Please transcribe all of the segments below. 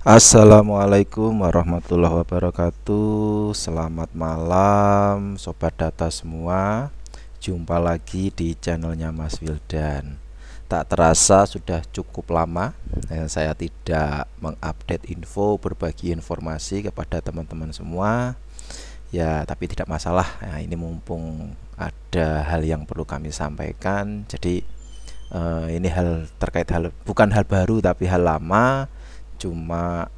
Assalamualaikum warahmatullahi wabarakatuh. Selamat malam Sobat Data semua. Jumpa lagi di channelnya Mas Wildan. Tak terasa sudah cukup lama saya tidak mengupdate info, berbagi informasi kepada teman-teman semua. Ya, tapi tidak masalah. Nah, ini mumpung ada hal yang perlu kami sampaikan. Jadi ini hal terkait bukan hal baru tapi hal lama, cuma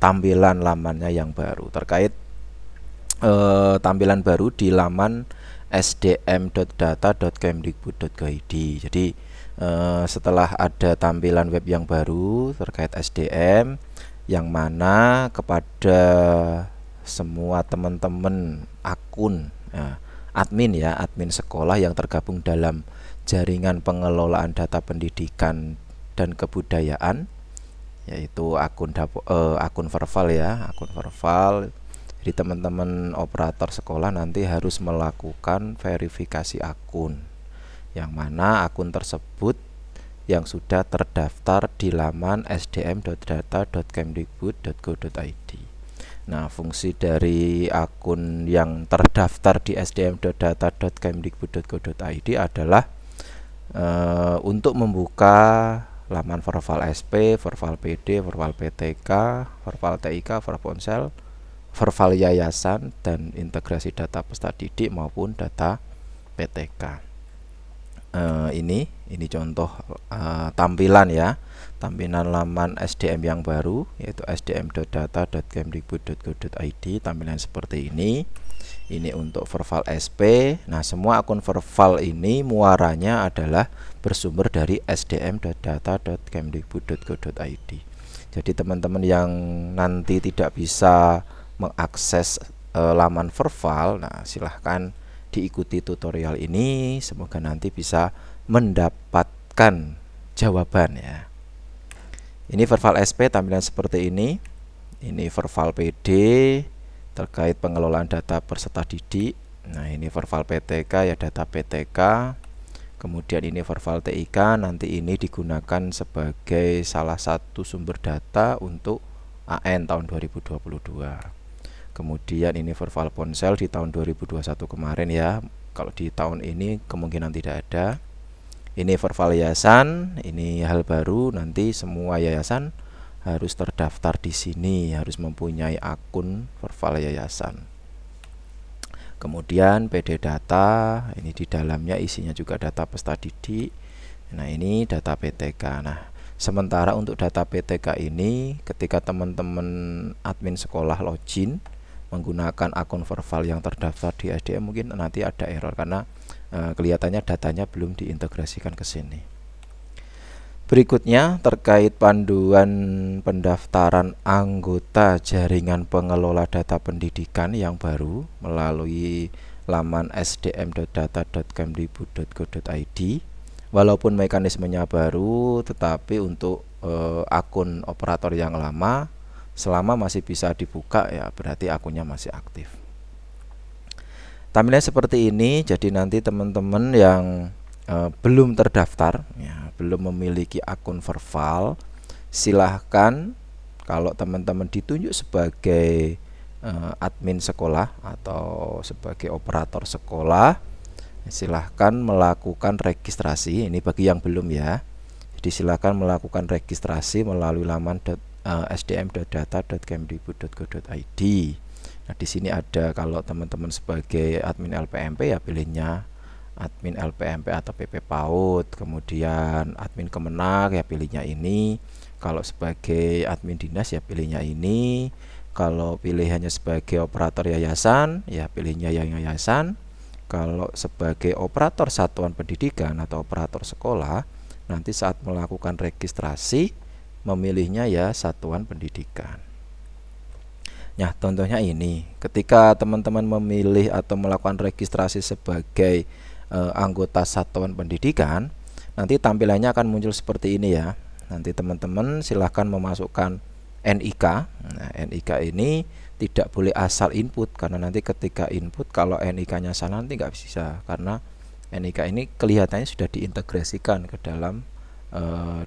tampilan lamannya yang baru terkait tampilan baru di laman sdm.data.kemdikbud.go.id. Jadi setelah ada tampilan web yang baru terkait SDM, yang mana kepada semua teman-teman akun admin sekolah yang tergabung dalam jaringan pengelolaan data pendidikan dan kebudayaan, yaitu akun Verval ya, akun Verval. Jadi teman-teman operator sekolah nanti harus melakukan verifikasi akun, yang mana akun tersebut yang sudah terdaftar di laman sdm.data.kemdikbud.go.id. Nah, fungsi dari akun yang terdaftar di sdm.data.kemdikbud.go.id adalah untuk membuka laman Verval SP, Verval PD, Verval PTK, Verval TIK, Verval Ponsel, Verval Yayasan, dan integrasi data peserta didik maupun data PTK. Ini contoh tampilan ya, tampilan laman SDM yang baru, yaitu sdm.data.kemdikbud.go.id. Tampilan seperti ini. Ini untuk Verval SP. Nah, semua akun Verval ini muaranya adalah bersumber dari sdm.data.kemdikbud.go.id. Jadi teman-teman yang nanti tidak bisa mengakses laman Verval, nah silahkan diikuti tutorial ini. Semoga nanti bisa mendapatkan jawaban ya. Ini Verval SP tampilan seperti ini. Ini Verval PD terkait pengelolaan data peserta didik. Nah, ini Verval PTK ya, data PTK. Kemudian ini Verval TIK, nanti ini digunakan sebagai salah satu sumber data untuk AN tahun 2022. Kemudian ini Verval Ponsel di tahun 2021 kemarin ya. Kalau di tahun ini kemungkinan tidak ada. Ini Verval Yayasan, ini hal baru, nanti semua yayasan harus terdaftar di sini, harus mempunyai akun Verval Yayasan. Kemudian PD data, ini di dalamnya isinya juga data peserta didik. Nah, ini data PTK. Nah, sementara untuk data PTK ini ketika teman-teman admin sekolah login menggunakan akun Verval yang terdaftar di SDM, mungkin nanti ada error karena kelihatannya datanya belum diintegrasikan ke sini. Berikutnya terkait panduan pendaftaran anggota jaringan pengelola data pendidikan yang baru melalui laman sdm.data.kemdikbud.go.id. Walaupun mekanismenya baru, tetapi untuk akun operator yang lama, selama masih bisa dibuka ya berarti akunnya masih aktif. Tampilannya seperti ini. Jadi nanti teman-teman yang belum terdaftar ya, belum memiliki akun Verval, silahkan kalau teman-teman ditunjuk sebagai admin sekolah atau sebagai operator sekolah, silahkan melakukan registrasi. Ini bagi yang belum ya. Jadi silahkan melakukan registrasi melalui laman sdm.data.kemdikbud.go.id. Nah, di sini ada kalau teman-teman sebagai admin LPMP ya pilihnya admin LPMP atau PP PAUD, kemudian admin Kemenak ya pilihnya ini. Kalau sebagai admin dinas ya pilihnya ini. Kalau pilihannya sebagai operator yayasan ya pilihnya yang yayasan. Kalau sebagai operator satuan pendidikan atau operator sekolah, nanti saat melakukan registrasi memilihnya ya satuan pendidikan. Nah, contohnya ini, ketika teman-teman memilih atau melakukan registrasi sebagai anggota satuan pendidikan, nanti tampilannya akan muncul seperti ini ya. Nanti teman-teman silahkan memasukkan NIK. Nah, NIK ini tidak boleh asal input, karena nanti ketika input kalau NIK-nya salah nanti nggak bisa, karena NIK ini kelihatannya sudah diintegrasikan ke dalam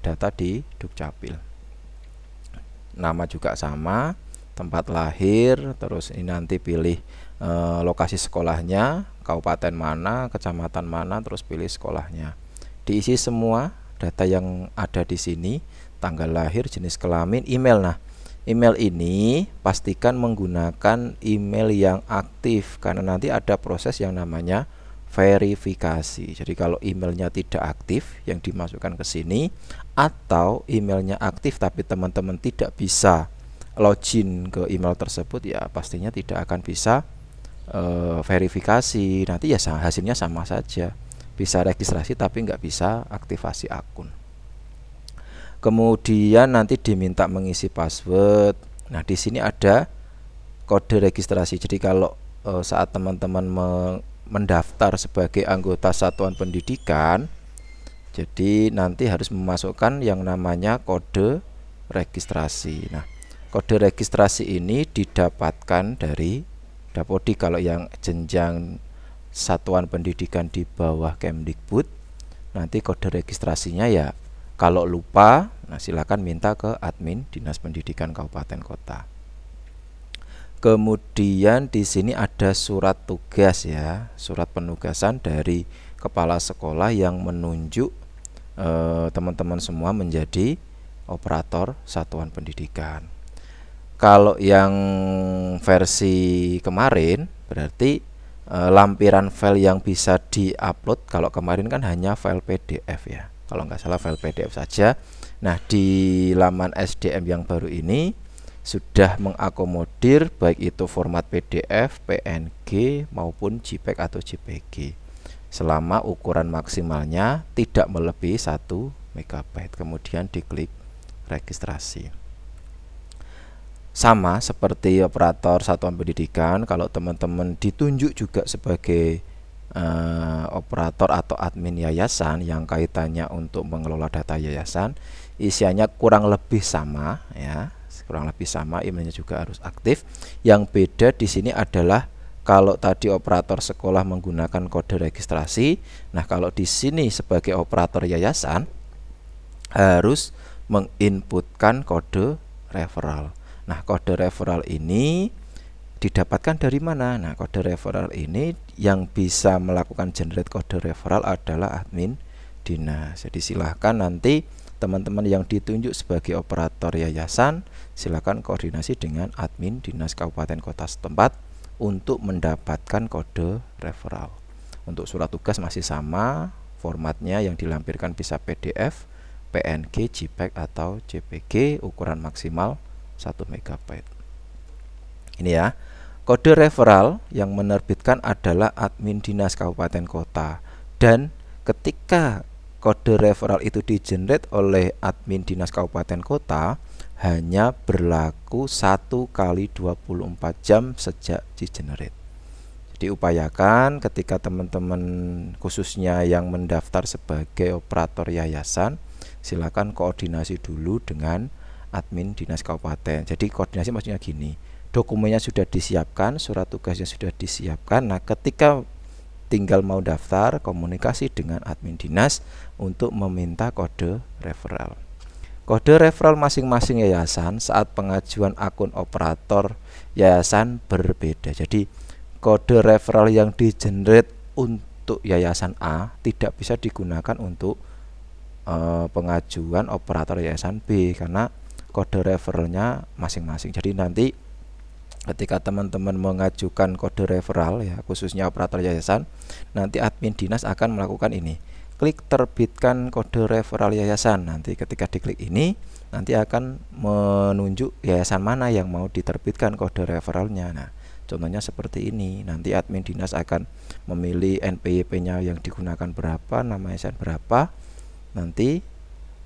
data di Dukcapil. nama juga sama, tempat lahir, terus ini nanti pilih lokasi sekolahnya, kabupaten mana, kecamatan mana, terus pilih sekolahnya. Diisi semua data yang ada di sini, tanggal lahir, jenis kelamin, email. Nah, email ini pastikan menggunakan email yang aktif karena nanti ada proses yang namanya verifikasi. Jadi kalau emailnya tidak aktif yang dimasukkan ke sini, atau emailnya aktif tapi teman-teman tidak bisa login ke email tersebut, ya pastinya tidak akan bisa verifikasi. Nanti ya hasilnya sama saja, bisa registrasi tapi nggak bisa aktivasi akun. Kemudian nanti diminta mengisi password. Nah, di sini ada kode registrasi. Jadi kalau saat teman-teman mendaftar sebagai anggota satuan pendidikan, jadi nanti harus memasukkan yang namanya kode registrasi. Nah, kode registrasi ini didapatkan dari Dapodi kalau yang jenjang satuan pendidikan di bawah Kemdikbud. Nanti kode registrasinya ya kalau lupa, nah silakan minta ke admin Dinas Pendidikan Kabupaten Kota. Kemudian di sini ada surat tugas ya, surat penugasan dari kepala sekolah yang menunjuk teman-teman semua menjadi operator satuan pendidikan. Kalau yang versi kemarin berarti lampiran file yang bisa diupload, kalau kemarin kan hanya file PDF ya, kalau nggak salah file PDF saja. Nah, di laman SDM yang baru ini sudah mengakomodir baik itu format PDF, PNG maupun JPEG atau JPG, selama ukuran maksimalnya tidak melebihi 1 MB. Kemudian diklik registrasi. Sama seperti operator satuan pendidikan, kalau teman-teman ditunjuk juga sebagai operator atau admin yayasan yang kaitannya untuk mengelola data yayasan, isiannya kurang lebih sama ya, kurang lebih sama, emailnya juga harus aktif. Yang beda di sini adalah kalau tadi operator sekolah menggunakan kode registrasi, nah kalau di sini sebagai operator yayasan harus menginputkan kode referral. Nah, kode referral ini didapatkan dari mana? Nah, kode referral ini yang bisa melakukan generate kode referral adalah admin dinas. Jadi silahkan nanti teman-teman yang ditunjuk sebagai operator yayasan, silahkan koordinasi dengan admin dinas kabupaten kota setempat untuk mendapatkan kode referral. Untuk surat tugas masih sama, formatnya yang dilampirkan bisa PDF, PNG, JPEG atau JPG, ukuran maksimal 1 MB. Ini ya, kode referral yang menerbitkan adalah admin dinas kabupaten kota, dan ketika kode referral itu di-generate oleh admin dinas kabupaten kota hanya berlaku 1 kali 24 jam sejak di-generate. Jadi upayakan ketika teman-teman khususnya yang mendaftar sebagai operator yayasan, silakan koordinasi dulu dengan admin dinas kabupaten. Jadi koordinasi maksudnya gini, dokumennya sudah disiapkan, surat tugasnya sudah disiapkan. Nah, ketika tinggal mau daftar, komunikasi dengan admin dinas untuk meminta kode referral. Kode referral masing-masing yayasan saat pengajuan akun operator yayasan berbeda. Jadi kode referral yang di-generate untuk yayasan A tidak bisa digunakan untuk pengajuan operator yayasan B karena kode referralnya masing-masing. Jadi nanti ketika teman-teman mengajukan kode referral ya, khususnya operator yayasan, nanti admin dinas akan melakukan ini, klik terbitkan kode referral yayasan. Nanti ketika diklik ini, nanti akan menunjuk yayasan mana yang mau diterbitkan kode referralnya. Nah, contohnya seperti ini. Nanti admin dinas akan memilih NPWP-nya yang digunakan berapa, nama yayasan berapa. Nanti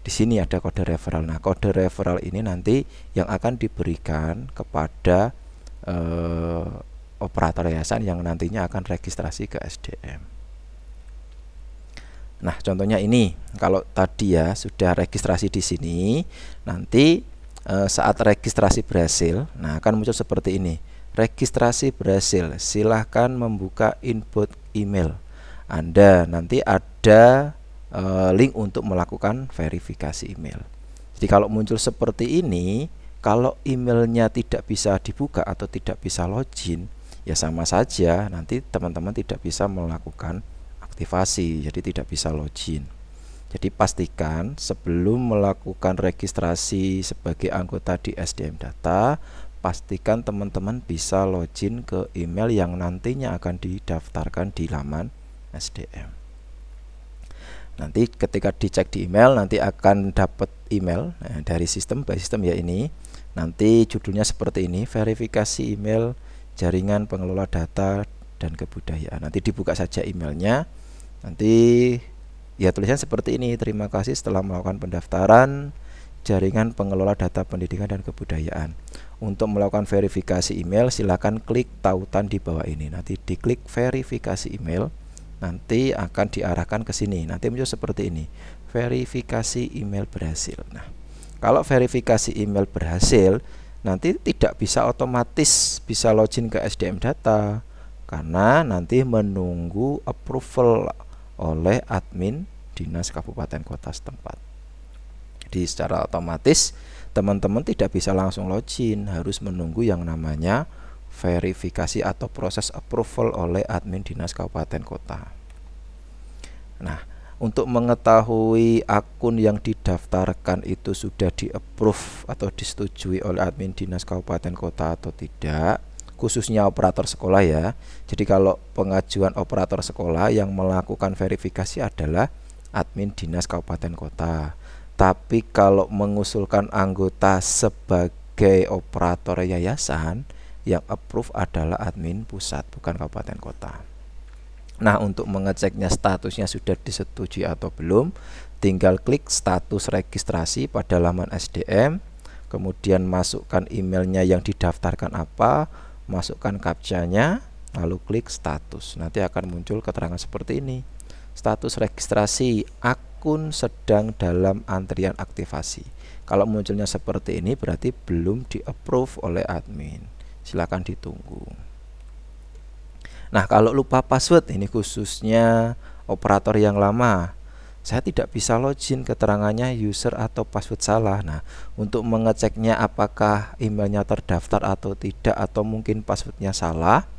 di sini ada kode referral. Nah, kode referral ini nanti yang akan diberikan kepada operator yayasan yang nantinya akan registrasi ke SDM. Nah, contohnya ini, kalau tadi ya sudah registrasi di sini, nanti saat registrasi berhasil, nah akan muncul seperti ini. Registrasi berhasil, silahkan membuka input email Anda. Nanti ada link untuk melakukan verifikasi email. Jadi kalau muncul seperti ini, Kalau emailnya tidak bisa dibuka atau tidak bisa login, ya sama saja nanti teman-teman tidak bisa melakukan aktivasi, jadi tidak bisa login. Jadi pastikan sebelum melakukan registrasi sebagai anggota di SDM Data, pastikan teman-teman bisa login ke email yang nantinya akan didaftarkan di laman SDM. Nanti ketika dicek di email, nanti akan dapat email dari sistem by sistem ya ini. Nanti judulnya seperti ini, verifikasi email jaringan pengelola data dan kebudayaan. Nanti dibuka saja emailnya. Nanti ya tulisan seperti ini, terima kasih setelah melakukan pendaftaran jaringan pengelola data pendidikan dan kebudayaan. Untuk melakukan verifikasi email silakan klik tautan di bawah ini. Nanti diklik verifikasi email, nanti akan diarahkan ke sini. Nanti muncul seperti ini, verifikasi email berhasil. Nah, kalau verifikasi email berhasil, nanti tidak bisa otomatis bisa login ke SDM Data karena nanti menunggu approval oleh admin dinas kabupaten kota setempat. Jadi secara otomatis teman-teman tidak bisa langsung login, harus menunggu yang namanya verifikasi atau proses approval oleh admin dinas kabupaten kota. Nah, untuk mengetahui akun yang didaftarkan itu sudah di-approve atau disetujui oleh admin dinas kabupaten kota atau tidak, khususnya operator sekolah ya. Jadi kalau pengajuan operator sekolah yang melakukan verifikasi adalah admin dinas kabupaten kota. Tapi kalau mengusulkan anggota sebagai operator yayasan, yang approve adalah admin pusat, bukan kabupaten kota. Nah, untuk mengeceknya statusnya sudah disetujui atau belum, tinggal klik status registrasi pada laman SDM, kemudian masukkan emailnya yang didaftarkan apa, masukkan captcha-nya, lalu klik status. Nanti akan muncul keterangan seperti ini, status registrasi akun sedang dalam antrian aktivasi. Kalau munculnya seperti ini berarti belum di-approve oleh admin, silakan ditunggu. Nah, kalau lupa password, ini khususnya operator yang lama, saya tidak bisa login, keterangannya user atau password salah. Nah, untuk mengeceknya apakah emailnya terdaftar atau tidak, atau mungkin passwordnya salah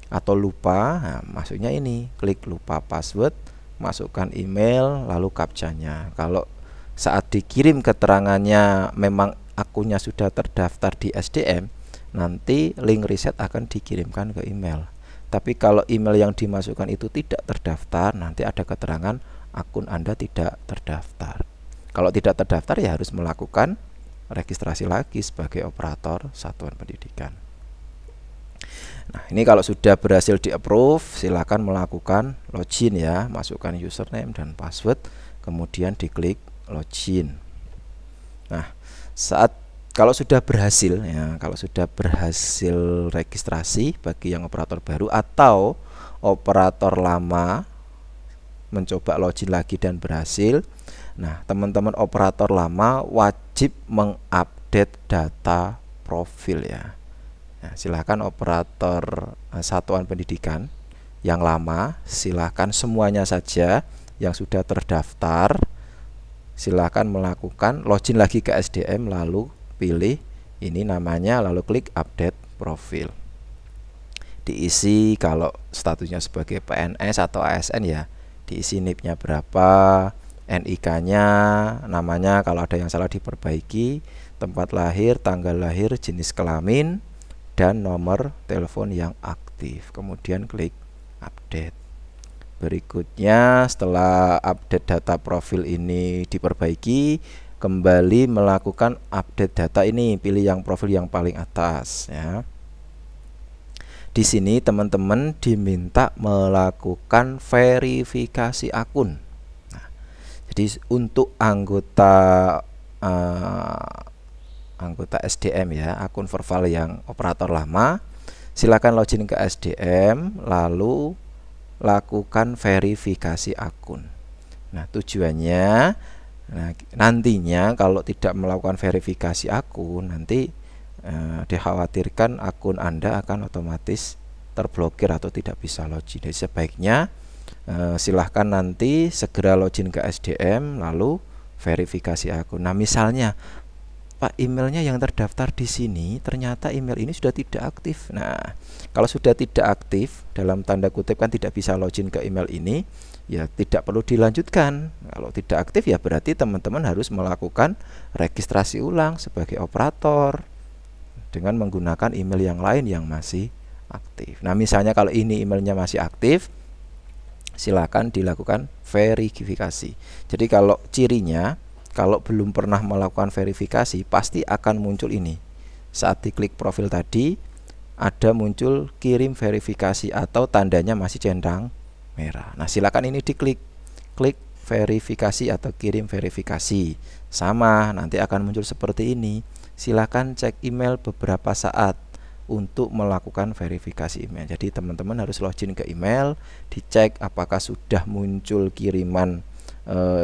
atau lupa, nah, maksudnya ini, klik lupa password, masukkan email, lalu captcha-nya. Kalau saat dikirim keterangannya memang akunnya sudah terdaftar di SDM, nanti link reset akan dikirimkan ke email. Tapi kalau email yang dimasukkan itu tidak terdaftar, nanti ada keterangan akun Anda tidak terdaftar. Kalau tidak terdaftar ya harus melakukan registrasi lagi sebagai operator satuan pendidikan. Nah, ini kalau sudah berhasil di-approve, silakan melakukan login ya, masukkan username dan password, kemudian diklik login. Nah, kalau sudah berhasil ya, kalau sudah berhasil registrasi bagi yang operator baru atau operator lama mencoba login lagi dan berhasil, nah teman-teman operator lama wajib mengupdate data profil ya. Nah, silakan operator satuan pendidikan yang lama, silakan semuanya saja yang sudah terdaftar, silakan melakukan login lagi ke SDM, lalu pilih ini namanya, lalu klik update profil. Diisi kalau statusnya sebagai PNS atau ASN ya, diisi NIP-nya berapa, NIK-nya, namanya kalau ada yang salah diperbaiki, tempat lahir, tanggal lahir, jenis kelamin, dan nomor telepon yang aktif. Kemudian klik update. Berikutnya setelah update data profil ini diperbaiki, kembali melakukan update data ini, pilih yang profil yang paling atas ya. Di sini teman-teman diminta melakukan verifikasi akun. Nah, jadi untuk anggota SDM ya, akun verbal yang operator lama, silakan login ke SDM lalu lakukan verifikasi akun. Nah, tujuannya, nah, nantinya kalau tidak melakukan verifikasi akun, nanti dikhawatirkan akun Anda akan otomatis terblokir atau tidak bisa login. Jadi sebaiknya silahkan nanti segera login ke SDM lalu verifikasi akun. Nah, misalnya Pak, emailnya yang terdaftar di sini ternyata email ini sudah tidak aktif. Nah, kalau sudah tidak aktif, dalam tanda kutip kan tidak bisa login ke email ini, ya tidak perlu dilanjutkan. Kalau tidak aktif ya berarti teman-teman harus melakukan registrasi ulang sebagai operator dengan menggunakan email yang lain yang masih aktif. Nah, misalnya kalau ini emailnya masih aktif, silakan dilakukan verifikasi. Jadi kalau cirinya, kalau belum pernah melakukan verifikasi, pasti akan muncul ini. Saat diklik profil tadi, ada muncul kirim verifikasi atau tandanya masih centang merah. Nah, silakan ini diklik. Klik verifikasi atau kirim verifikasi. Sama, nanti akan muncul seperti ini. Silakan cek email beberapa saat untuk melakukan verifikasi email. Jadi teman-teman harus login ke email, dicek apakah sudah muncul kiriman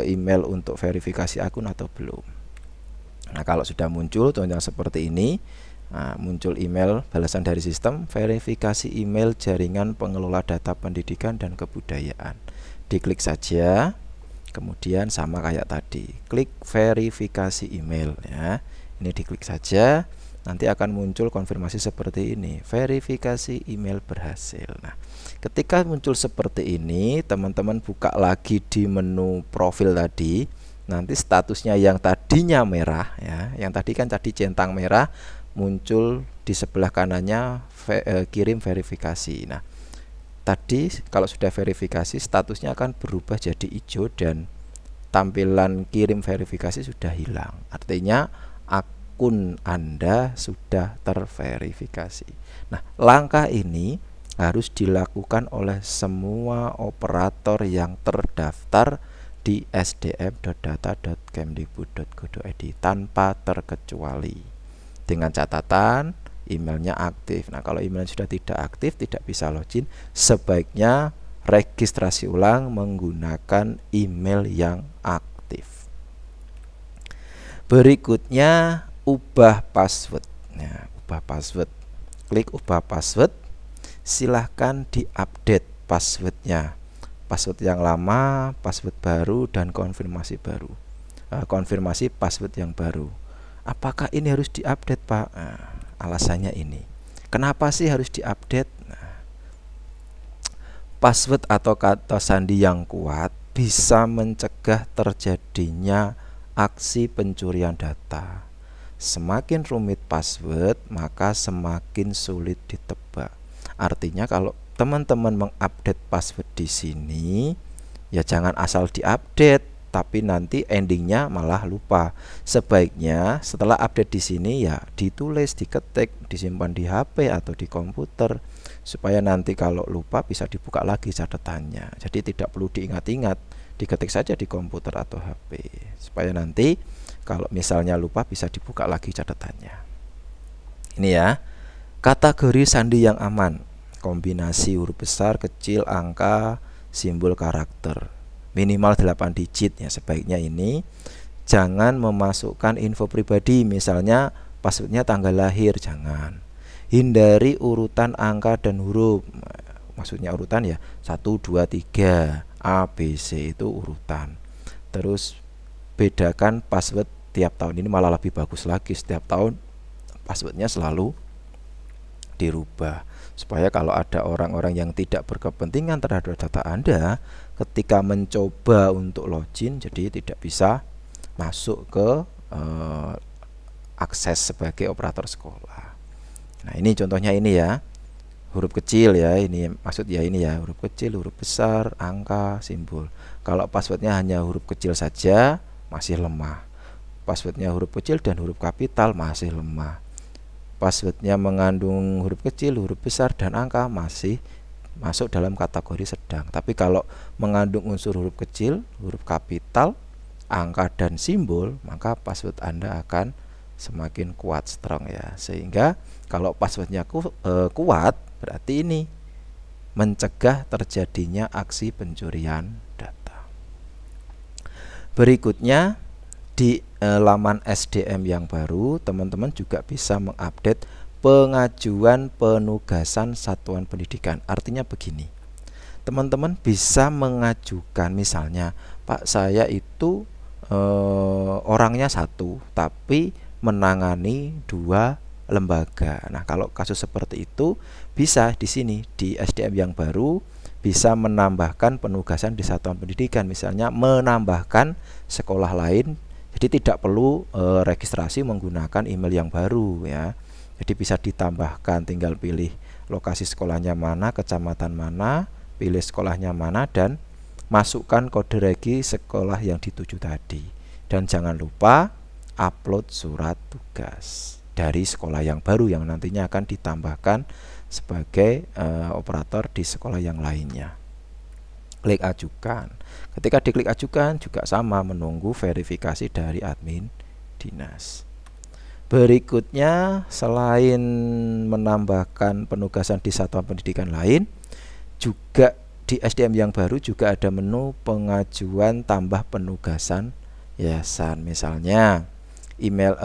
email untuk verifikasi akun atau belum. Nah, kalau sudah muncul contohnya seperti ini, muncul email balasan dari sistem verifikasi email jaringan pengelola data pendidikan dan kebudayaan. Diklik saja, kemudian sama kayak tadi, klik verifikasi email ya. Ini diklik saja, nanti akan muncul konfirmasi seperti ini, verifikasi email berhasil. Nah, ketika muncul seperti ini, teman-teman buka lagi di menu profil tadi, nanti statusnya yang tadinya merah ya, yang tadi kan tadi centang merah, muncul di sebelah kanannya kirim verifikasi. Nah, tadi kalau sudah verifikasi, statusnya akan berubah jadi hijau dan tampilan kirim verifikasi sudah hilang. Artinya akun Anda sudah terverifikasi. Nah, langkah ini harus dilakukan oleh semua operator yang terdaftar di sdm.data.kemdikbud.go.id tanpa terkecuali, dengan catatan emailnya aktif. Nah, kalau emailnya sudah tidak aktif, tidak bisa login, sebaiknya registrasi ulang menggunakan email yang aktif. Berikutnya, ubah password. Nah, ubah password. Klik ubah password. Silahkan diupdate passwordnya. Password yang lama, password baru, dan konfirmasi baru. Konfirmasi password yang baru. Apakah ini harus diupdate, Pak? Nah, alasannya ini. Kenapa sih harus diupdate? Nah, password atau kata sandi yang kuat bisa mencegah terjadinya aksi pencurian data. Semakin rumit password, maka semakin sulit ditebak. Artinya kalau teman-teman mengupdate password di sini, ya jangan asal diupdate, tapi nanti endingnya malah lupa. Sebaiknya setelah update di sini ya ditulis, diketik, disimpan di HP atau di komputer, supaya nanti kalau lupa bisa dibuka lagi catatannya. Jadi tidak perlu diingat-ingat, diketik saja di komputer atau HP, supaya nanti kalau misalnya lupa bisa dibuka lagi catatannya. Ini ya, kategori sandi yang aman, kombinasi huruf besar, kecil, angka, simbol, karakter, minimal 8 digit ya. Sebaiknya ini jangan memasukkan info pribadi, misalnya passwordnya tanggal lahir, jangan. Hindari urutan angka dan huruf, maksudnya urutan ya 1, 2, 3 A, B, C itu urutan. Terus bedakan password tiap tahun, ini malah lebih bagus lagi, setiap tahun passwordnya selalu dirubah, supaya kalau ada orang-orang yang tidak berkepentingan terhadap data Anda ketika mencoba untuk login, jadi tidak bisa masuk ke akses sebagai operator sekolah. Nah, ini contohnya ini ya, huruf kecil ya, ini maksud ya ini ya, huruf kecil, huruf besar, angka, simbol. Kalau passwordnya hanya huruf kecil saja masih lemah, passwordnya huruf kecil dan huruf kapital masih lemah, passwordnya mengandung huruf kecil, huruf besar, dan angka masih masuk dalam kategori sedang. Tapi kalau mengandung unsur huruf kecil, huruf kapital, angka, dan simbol, maka password Anda akan semakin kuat, strong ya. Sehingga kalau passwordnya kuat, berarti ini mencegah terjadinya aksi pencurian data. Berikutnya, di laman SDM yang baru, teman-teman juga bisa mengupdate pengajuan penugasan satuan pendidikan. Artinya begini, teman-teman bisa mengajukan, misalnya, Pak, saya itu orangnya 1, tapi menangani dua lembaga. Nah, kalau kasus seperti itu bisa di sini di SDM yang baru bisa menambahkan penugasan di satuan pendidikan, misalnya menambahkan sekolah lain. Jadi tidak perlu registrasi menggunakan email yang baru ya. Jadi bisa ditambahkan, tinggal pilih lokasi sekolahnya mana, kecamatan mana, pilih sekolahnya mana, dan masukkan kode regi sekolah yang dituju tadi. Dan jangan lupa upload surat tugas dari sekolah yang baru yang nantinya akan ditambahkan sebagai operator di sekolah yang lainnya. Klik ajukan. Ketika diklik ajukan juga sama, menunggu verifikasi dari admin dinas. Berikutnya, selain menambahkan penugasan di satuan pendidikan lain, juga di SDM yang baru juga ada menu pengajuan tambah penugasan yayasan. Misalnya email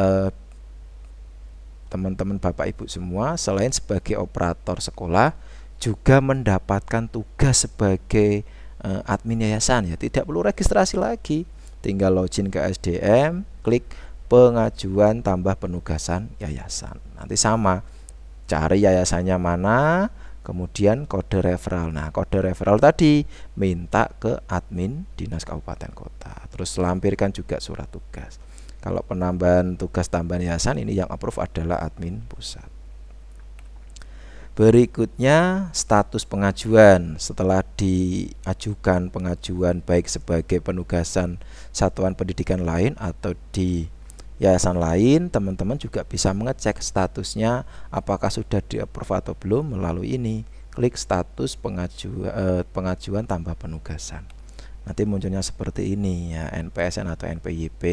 teman-teman Bapak Ibu semua selain sebagai operator sekolah juga mendapatkan tugas sebagai admin yayasan ya, tidak perlu registrasi lagi, tinggal login ke SDM, klik pengajuan tambah penugasan yayasan. Nanti sama, cari yayasannya mana, kemudian kode referral. Nah, kode referral tadi minta ke admin dinas kabupaten kota, terus lampirkan juga surat tugas. Kalau penambahan tugas tambahan yayasan, ini yang approve adalah admin pusat. Berikutnya status pengajuan. Setelah diajukan pengajuan baik sebagai penugasan satuan pendidikan lain atau di yayasan lain, teman-teman juga bisa mengecek statusnya apakah sudah di-approve atau belum melalui ini. Klik status pengajuan tambah penugasan. Nanti munculnya seperti ini ya, NPSN atau NPYP,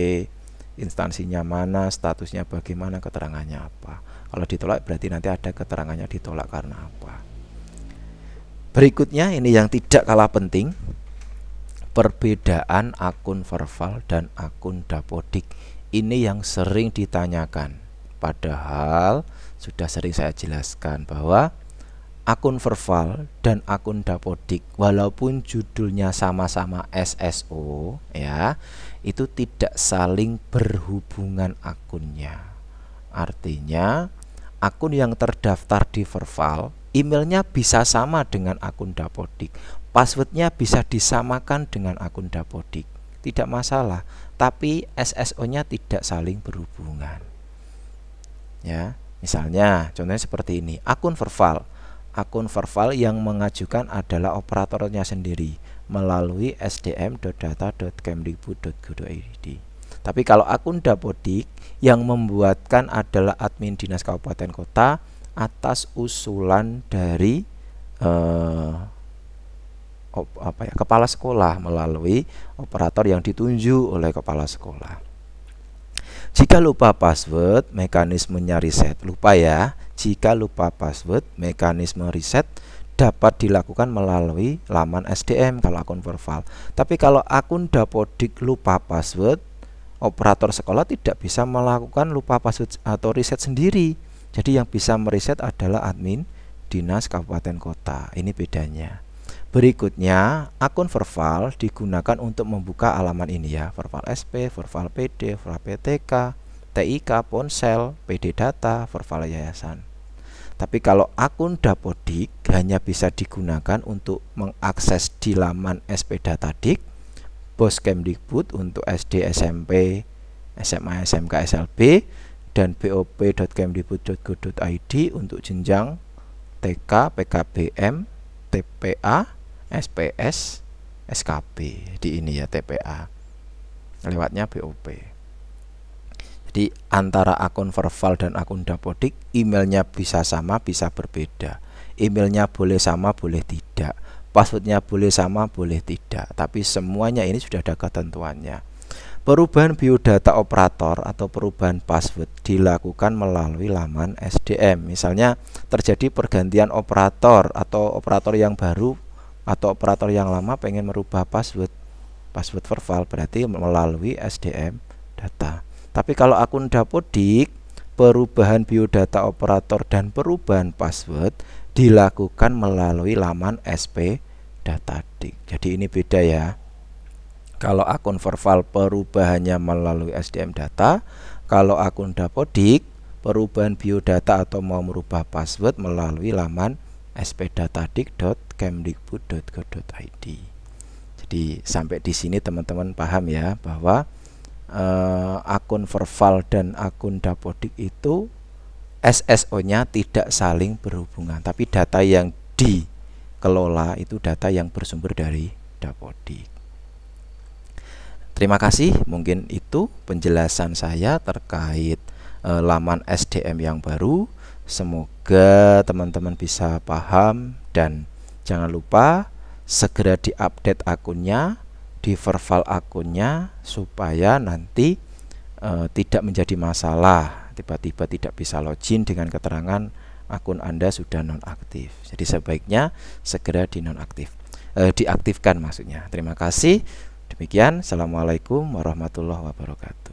instansinya mana, statusnya bagaimana, keterangannya apa. Kalau ditolak berarti nanti ada keterangannya ditolak karena apa. Berikutnya ini yang tidak kalah penting, perbedaan akun Verval dan akun Dapodik. Ini yang sering ditanyakan, padahal sudah sering saya jelaskan bahwa akun Verval dan akun Dapodik walaupun judulnya sama-sama SSO ya, itu tidak saling berhubungan akunnya. Artinya akun yang terdaftar di Verval, emailnya bisa sama dengan akun Dapodik, passwordnya bisa disamakan dengan akun Dapodik, tidak masalah, tapi SSO-nya tidak saling berhubungan. Ya, misalnya contohnya seperti ini, akun Verval yang mengajukan adalah operatornya sendiri melalui sdm.data.kemdikbud.go.id. Tapi kalau akun Dapodik yang membuatkan adalah admin dinas kabupaten kota atas usulan dari kepala sekolah melalui operator yang ditunjuk oleh kepala sekolah. Jika lupa password, mekanismenya reset. Lupa ya, jika lupa password, mekanisme reset dapat dilakukan melalui laman SDM kalau akun Verval. Tapi kalau akun Dapodik lupa password, operator sekolah tidak bisa melakukan lupa password atau reset sendiri. Jadi yang bisa mereset adalah admin dinas kabupaten kota. Ini bedanya. Berikutnya, akun Verval digunakan untuk membuka halaman ini ya, Verval SP, Verval PD, Verval PTK, TIK, Ponsel, PD Data, Verval Yayasan. Tapi kalau akun Dapodik hanya bisa digunakan untuk mengakses di laman SP Datadik, BOS Kemdikbud untuk SD, SMP, SMA, SMK, SLB, dan bop.kemdikbud.go.id untuk jenjang TK, PKBM, TPA, SPS, SKB. Di ini ya TPA. Lewatnya BOP. Jadi antara akun Verval dan akun Dapodik emailnya bisa sama, bisa berbeda. Emailnya boleh sama, boleh tidak. Passwordnya boleh sama, boleh tidak. Tapi semuanya ini sudah ada ketentuannya. Perubahan biodata operator atau perubahan password dilakukan melalui laman SDM. Misalnya terjadi pergantian operator atau operator yang baru atau operator yang lama pengen merubah password Verval, berarti melalui SDM data. Tapi kalau akun Dapodik, perubahan biodata operator dan perubahan password dilakukan melalui laman SP Datadik. Jadi ini beda ya. Kalau akun Verval perubahannya melalui SDM data, Kalau akun Dapodik, perubahan biodata atau mau merubah password melalui laman spdatadik.kemdikbud.go.id. Jadi sampai di sini teman-teman paham ya bahwa akun Verval dan akun Dapodik itu SSO-nya tidak saling berhubungan, tapi data yang dikelola itu data yang bersumber dari Dapodik. Terima kasih, mungkin itu penjelasan saya terkait laman SDM yang baru. Semoga teman-teman bisa paham dan jangan lupa segera diupdate akunnya, di Verval akunnya supaya nanti tidak menjadi masalah tiba-tiba tidak bisa login dengan keterangan akun Anda sudah nonaktif. Jadi sebaiknya segera diaktifkan maksudnya. Terima kasih. Demikian, assalamualaikum warahmatullahi wabarakatuh.